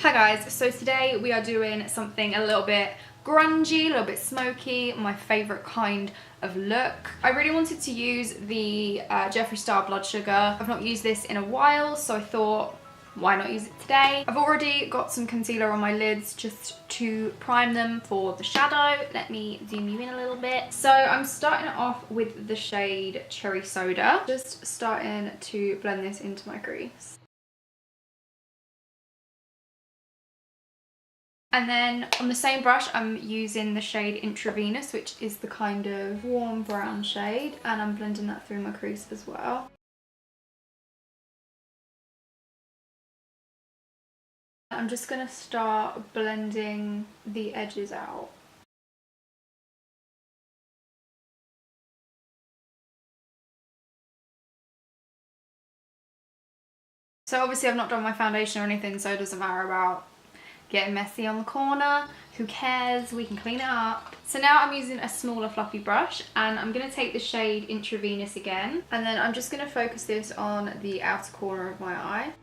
Hi guys, so today we are doing something a little bit grungy, a little bit smoky, my favourite kind of look. I really wanted to use the Jeffree Star Blood Sugar. I've not used this in a while, so I thought, why not use it today? I've already got some concealer on my lids just to prime them for the shadow. Let me zoom you in a little bit. So I'm starting it off with the shade Cherry Soda. Just starting to blend this into my crease. And then on the same brush, I'm using the shade Intravenous, which is the kind of warm brown shade, and I'm blending that through my crease as well. I'm just going to start blending the edges out. So obviously I've not done my foundation or anything, so it doesn't matter about getting messy on the corner. Who cares? We can clean it up. So now I'm using a smaller fluffy brush, and I'm going to take the shade Intravenous again, and then I'm just going to focus this on the outer corner of my eye.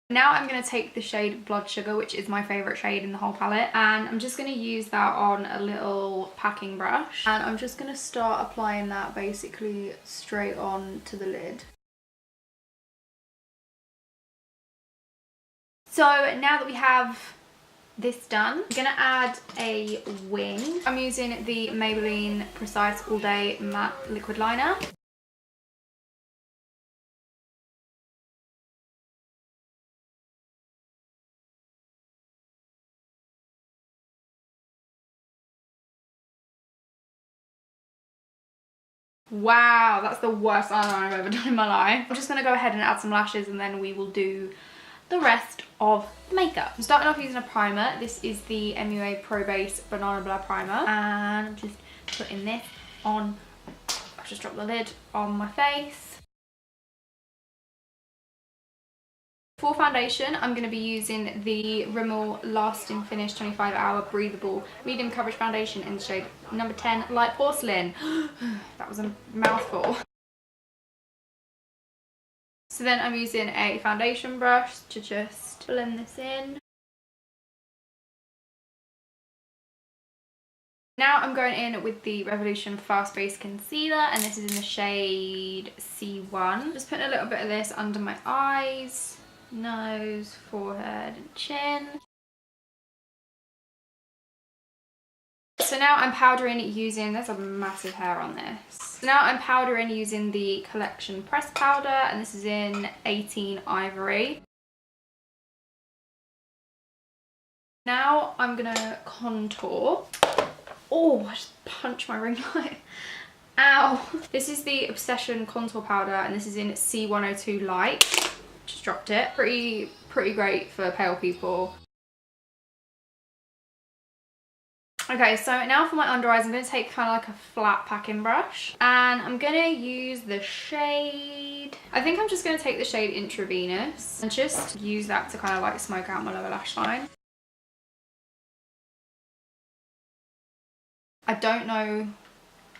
Now I'm going to take the shade Blood Sugar, which is my favourite shade in the whole palette, and I'm just going to use that on a little packing brush, and I'm just going to start applying that basically straight on to the lid. So now that we have this done, I'm going to add a wing. I'm using the Maybelline Precise All Day Matte Liquid Liner. Wow, that's the worst eyeliner I've ever done in my life. I'm just going to go ahead and add some lashes, and then we will do the rest of the makeup. I'm starting off using a primer. This is the MUA Pro Base Banana Blur Primer, and I'm just putting this on. I've just dropped the lid on my face. For foundation, I'm going to be using the Rimmel Lasting Finish 25 Hour Breathable Medium Coverage Foundation in the shade number 10 Light Porcelain. That was a mouthful. So then I'm using a foundation brush to just blend this in. Now I'm going in with the Revolution Fast Base Concealer, and this is in the shade C1. Just putting a little bit of this under my eyes, nose, forehead and chin. So now I'm powdering using, there's a massive hair on this. Now I'm powdering using the Collection Press Powder, and this is in 18 Ivory. Now I'm gonna contour. Oh, I just punched my ring light. Ow. This is the Obsession Contour Powder, and this is in C102 Light. Just dropped it. Pretty great for pale people. Okay, so now for my under eyes, I'm going to take kind of like a flat packing brush, and I'm going to use the shade, I think I'm just going to take the shade Intravenous and just use that to kind of like smoke out my lower lash line. I don't know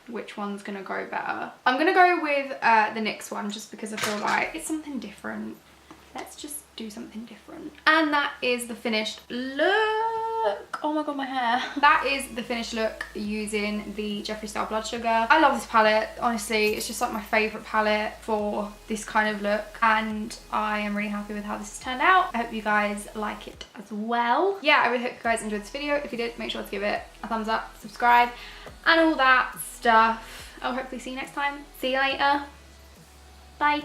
which one's going to go better. I'm going to go with the NYX one, just because I feel like it's something different. Let's just do something different. And that is the finished look. Oh my god, my hair. That is the finished look using the Jeffree Star Blood Sugar. I love this palette. Honestly, it's just like my favourite palette for this kind of look, and I am really happy with how this has turned out. I hope you guys like it as well. Yeah, I really hope you guys enjoyed this video. If you did, make sure to give it a thumbs up, subscribe, and all that stuff. I'll hopefully see you next time. See you later. Bye.